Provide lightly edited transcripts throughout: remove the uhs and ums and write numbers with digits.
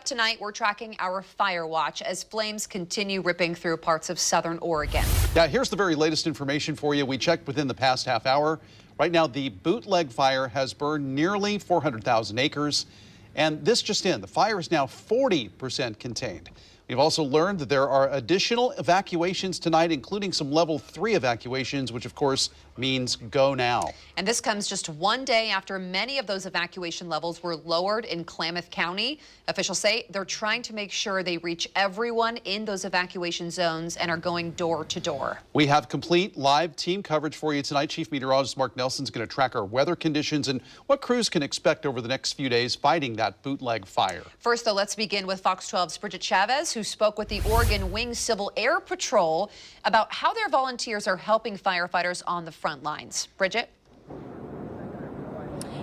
up tonight, we're tracking our fire watch as flames continue ripping through parts of southern Oregon. Now, here's the very latest information for you. We checked within the past half hour. Right now, the Bootleg Fire has burned nearly 400,000 acres. And this just in, the fire is now 40% contained. We've also learned that there are additional evacuations tonight, including some level 3 evacuations, which of course means go now. And this comes just one day after many of those evacuation levels were lowered in Klamath County. Officials say they're trying to make sure they reach everyone in those evacuation zones and are going door to door. We have complete live team coverage for you tonight. Chief Meteorologist Mark Nelson is going to track our weather conditions and what crews can expect over the next few days fighting that bootleg fire. First, though, let's begin with Fox 12's BRIDGET CHAVEZ, who spoke with the Oregon Wing Civil Air Patrol about how their volunteers are helping firefighters on the front lines. BRIDGET?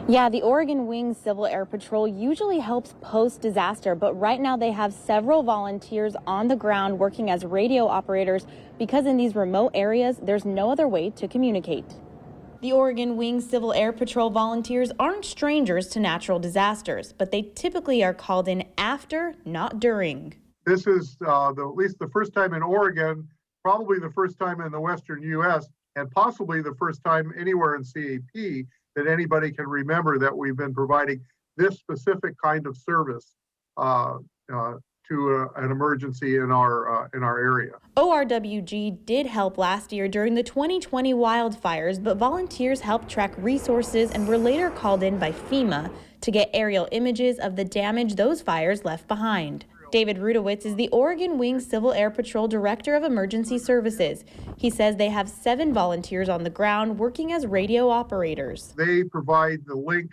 Yeah, the Oregon Wing Civil Air Patrol usually helps post-disaster, but right now they have several volunteers on the ground working as radio operators because in these remote areas, there's no other way to communicate. The Oregon Wing Civil Air Patrol volunteers aren't strangers to natural disasters, but they typically are called in after, not during. This is at least the first time in Oregon, probably the first time in the Western U.S., and possibly the first time anywhere in CAP that anybody can remember that we've been providing this specific kind of service to an emergency in our area. ORWG did help last year during the 2020 wildfires, but volunteers helped track resources and were later called in by FEMA to get aerial images of the damage those fires left behind. David Rudowitz is the Oregon Wing Civil Air Patrol Director of Emergency Services. He says they have 7 volunteers on the ground working as radio operators. They provide the link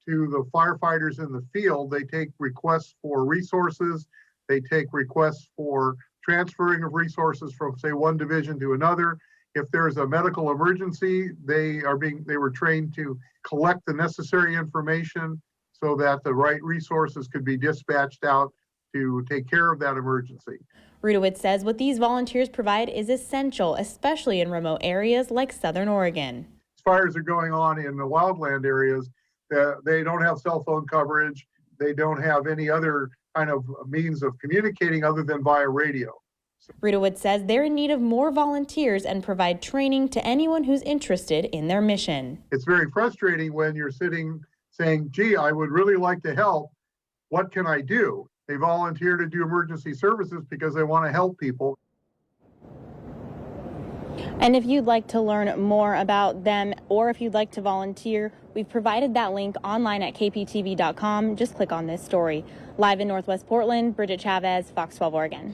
to the firefighters in the field. They take requests for resources. They take requests for transferring of resources from, say, one division to another. If there's a medical emergency, they were trained to collect the necessary information so that the right resources could be dispatched out to take care of that emergency. Rudowitz says what these volunteers provide is essential, especially in remote areas like southern Oregon. Fires are going on in the wildland areas. They don't have cell phone coverage. They don't have any other kind of means of communicating other than via radio. Rudowitz says they're in need of more volunteers and provide training to anyone who's interested in their mission. It's very frustrating when you're sitting saying, gee, I would really like to help. What can I do? They volunteer to do emergency services because they want to help people. And if you'd like to learn more about them or if you'd like to volunteer, we've provided that link online at kptv.com. Just click on this story. Live in Northwest Portland, BRIDGET CHAVEZ, Fox 12 Oregon.